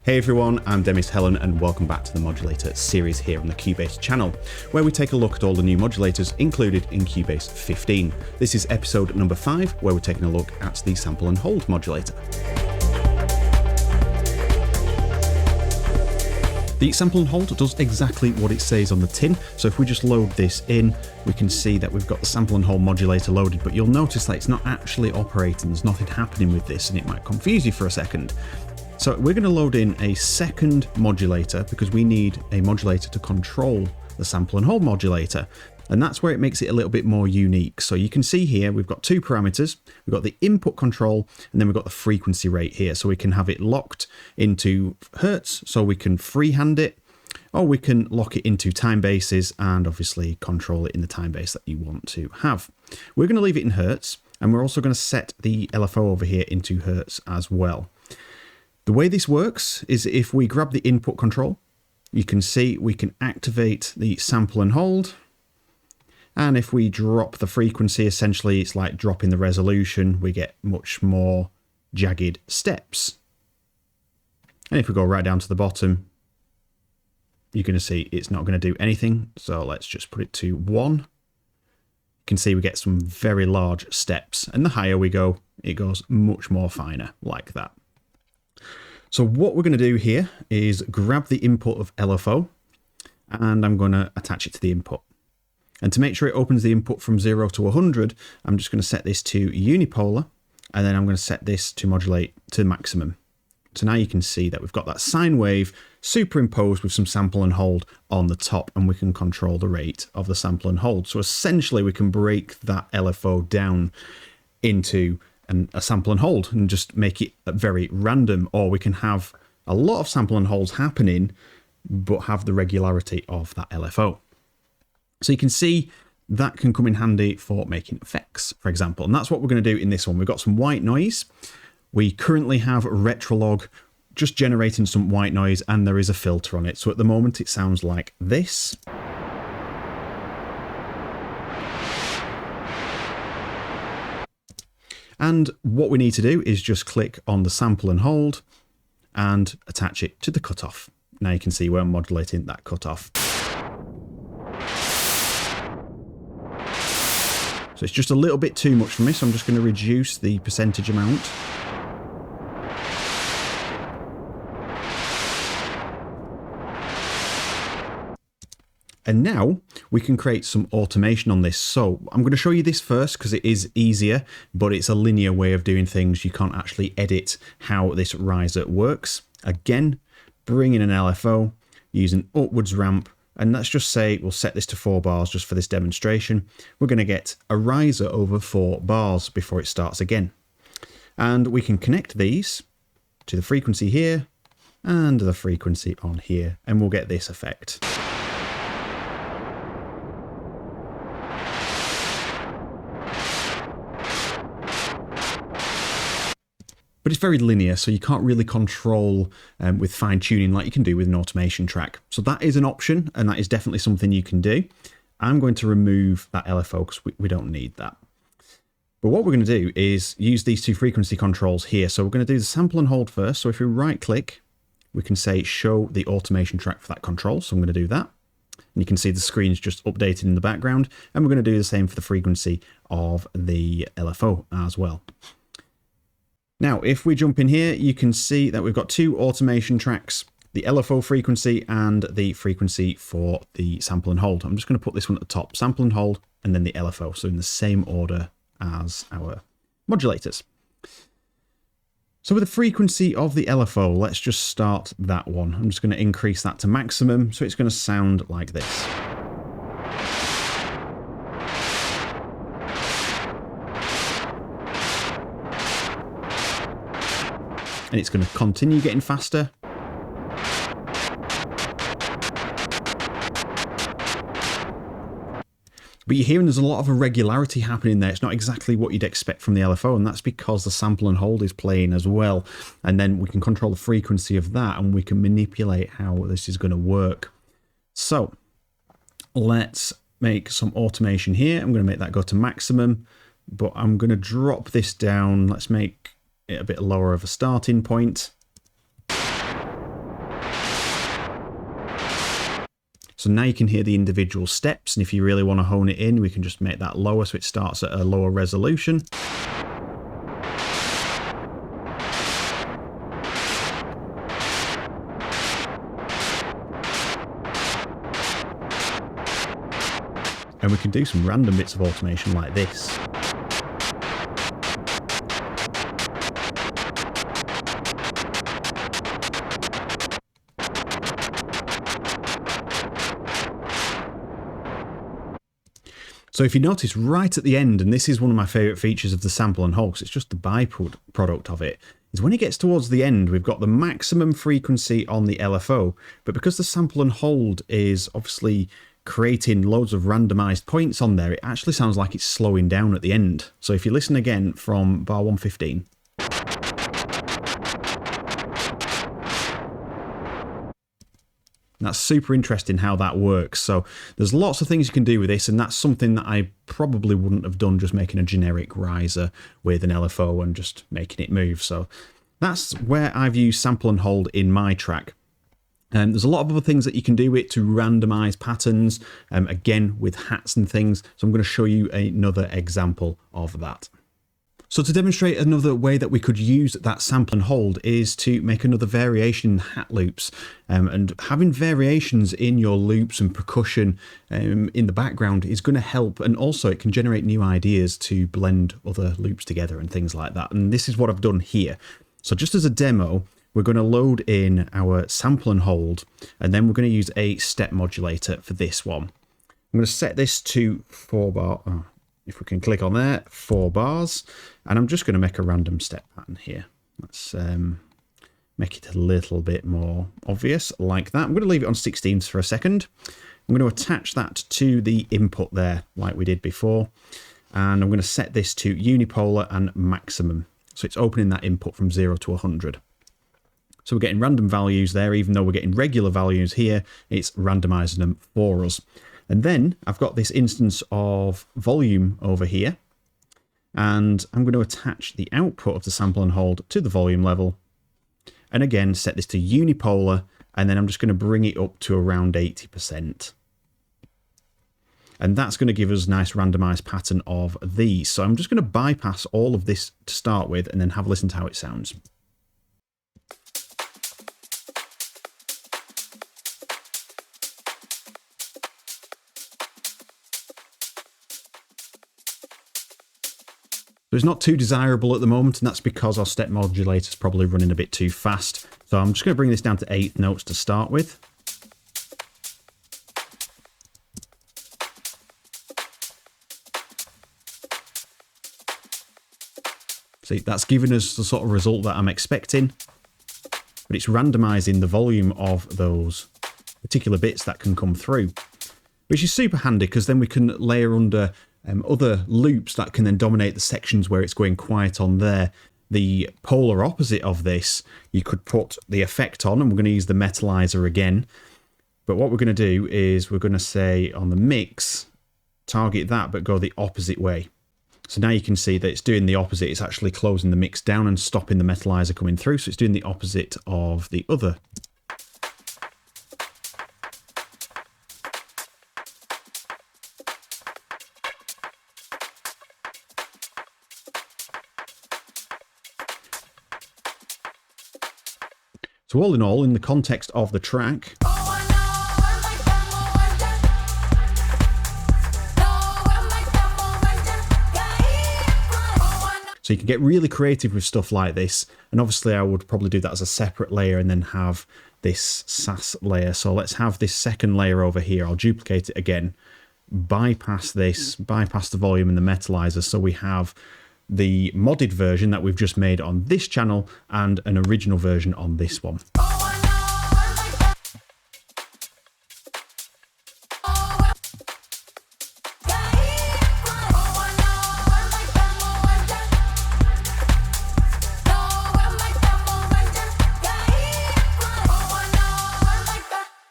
Hey everyone, I'm Demis Hellen and welcome back to the Modulator series here on the Cubase channel, where we take a look at all the new modulators included in Cubase 15. This is episode number 5, where we're taking a look at the sample and hold modulator. The sample and hold does exactly what it says on the tin, so if we just load this in, we can see that we've got the sample and hold modulator loaded, but you'll notice that it's not actually operating, there's nothing happening with this, and it might confuse you for a second. So we're going to load in a second modulator because we need a modulator to control the sample and hold modulator. And that's where it makes it a little bit more unique. So you can see here, we've got two parameters. We've got the input control, and then we've got the frequency rate here. So we can have it locked into hertz, so we can freehand it, or we can lock it into time bases and obviously control it in the time base that you want to have. We're going to leave it in hertz, and we're also going to set the LFO over here into hertz as well. The way this works is if we grab the input control, you can see we can activate the sample and hold. And if we drop the frequency, essentially it's like dropping the resolution, we get much more jagged steps. And if we go right down to the bottom, you're going to see it's not going to do anything. So let's just put it to 1. You can see we get some very large steps. And the higher we go, it goes much more finer like that. So what we're going to do here is grab the input of LFO and I'm going to attach it to the input. And to make sure it opens the input from 0 to 100, I'm just going to set this to unipolar and then I'm going to set this to modulate to maximum. So now you can see that we've got that sine wave superimposed with some sample and hold on the top, and we can control the rate of the sample and hold. So essentially we can break that LFO down into a sample and hold and just make it very random, or we can have a lot of sample and holds happening but have the regularity of that LFO. So you can see that can come in handy for making effects, for example, and that's what we're going to do in this one. We've got some white noise. We currently have Retrolog just generating some white noise, and there is a filter on it. So at the moment it sounds like this. And what we need to do is just click on the sample and hold and attach it to the cutoff. Now you can see we're modulating that cutoff. So it's just a little bit too much for me, so I'm just going to reduce the percentage amount. And now we can create some automation on this. So I'm going to show you this first because it is easier, but it's a linear way of doing things. You can't actually edit how this riser works. Again, bring in an LFO, use an upwards ramp, and let's just say we'll set this to 4 bars just for this demonstration. We're going to get a riser over 4 bars before it starts again. And we can connect these to the frequency here and the frequency on here, and we'll get this effect. But it's very linear, so you can't really control with fine tuning like you can do with an automation track. So that is an option, and that is definitely something you can do. I'm going to remove that LFO because we don't need that. But what we're going to do is use these two frequency controls here. So we're going to do the sample and hold first. So if we right click, we can say show the automation track for that control. So I'm going to do that. And you can see the screen's just updated in the background. And we're going to do the same for the frequency of the LFO as well. Now, if we jump in here, you can see that we've got two automation tracks, the LFO frequency and the frequency for the sample and hold. I'm just going to put this one at the top, sample and hold, and then the LFO, so in the same order as our modulators. So with the frequency of the LFO, let's just start that one. I'm just going to increase that to maximum, so it's going to sound like this. And it's going to continue getting faster. But you're hearing there's a lot of irregularity happening there. It's not exactly what you'd expect from the LFO, and that's because the sample and hold is playing as well. And then we can control the frequency of that, and we can manipulate how this is going to work. So let's make some automation here. I'm going to make that go to maximum, but I'm going to drop this down. Let's make it a bit lower of a starting point. So now you can hear the individual steps, and if you really want to hone it in, we can just make that lower so it starts at a lower resolution. And we can do some random bits of automation like this. So if you notice right at the end, and this is one of my favourite features of the sample and hold, 'cause it's just the byproduct of it, is when it gets towards the end, we've got the maximum frequency on the LFO, but because the sample and hold is obviously creating loads of randomized points on there, it actually sounds like it's slowing down at the end. So if you listen again from bar 115, that's super interesting how that works. So there's lots of things you can do with this, and that's something that I probably wouldn't have done just making a generic riser with an LFO and just making it move. So that's where I've used sample and hold in my track. There's a lot of other things that you can do with it to randomize patterns, again with hats and things. So I'm going to show you another example of that. So to demonstrate another way that we could use that sample and hold is to make another variation in hat loops. And having variations in your loops and percussion in the background is going to help, and also it can generate new ideas to blend other loops together and things like that. And this is what I've done here. So just as a demo, we're going to load in our sample and hold, and then we're going to use a step modulator for this one. I'm going to set this to 4 bar. Oh, if we can click on there, 4 bars, and I'm just going to make a random step pattern here. Let's make it a little bit more obvious like that. I'm going to leave it on 16ths for a second. I'm going to attach that to the input there like we did before, and I'm going to set this to unipolar and maximum. So it's opening that input from 0 to 100. So we're getting random values there, even though we're getting regular values here, it's randomizing them for us. And then I've got this instance of volume over here, and I'm going to attach the output of the sample and hold to the volume level. And again, set this to unipolar, and then I'm just going to bring it up to around 80%. And that's going to give us a nice randomized pattern of these. So I'm just going to bypass all of this to start with, and then have a listen to how it sounds. So it's not too desirable at the moment, and that's because our step modulator is probably running a bit too fast. So I'm just going to bring this down to 8 notes to start with. See, that's giving us the sort of result that I'm expecting, but it's randomizing the volume of those particular bits that can come through, which is super handy because then we can layer under other loops that can then dominate the sections where it's going quiet on there. The polar opposite of this, you could put the effect on, and we're going to use the metallizer again. But what we're going to do is we're going to say on the mix, target that, but go the opposite way. So now you can see that it's doing the opposite. It's actually closing the mix down and stopping the metallizer coming through. So it's doing the opposite of the other. So all in all, in the context of the track, so you can get really creative with stuff like this. And obviously I would probably do that as a separate layer and then have this SAS layer. So let's have this second layer over here. I'll duplicate it again, bypass this, bypass the volume and the metallizer. So we have the modded version that we've just made on this channel and an original version on this one.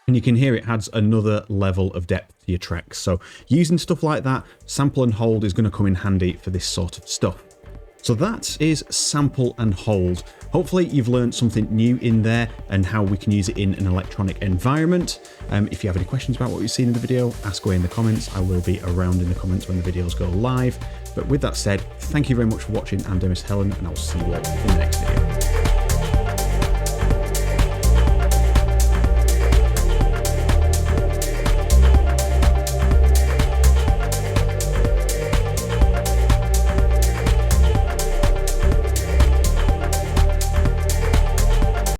And you can hear it adds another level of depth to your tracks. So using stuff like that, sample and hold is going to come in handy for this sort of stuff. So that is sample and hold. Hopefully you've learned something new in there and how we can use it in an electronic environment. If you have any questions about what you've seen in the video, ask away in the comments. I will be around in the comments when the videos go live. But with that said, thank you very much for watching. I'm Demis Hellen, and I'll see you all in the next video.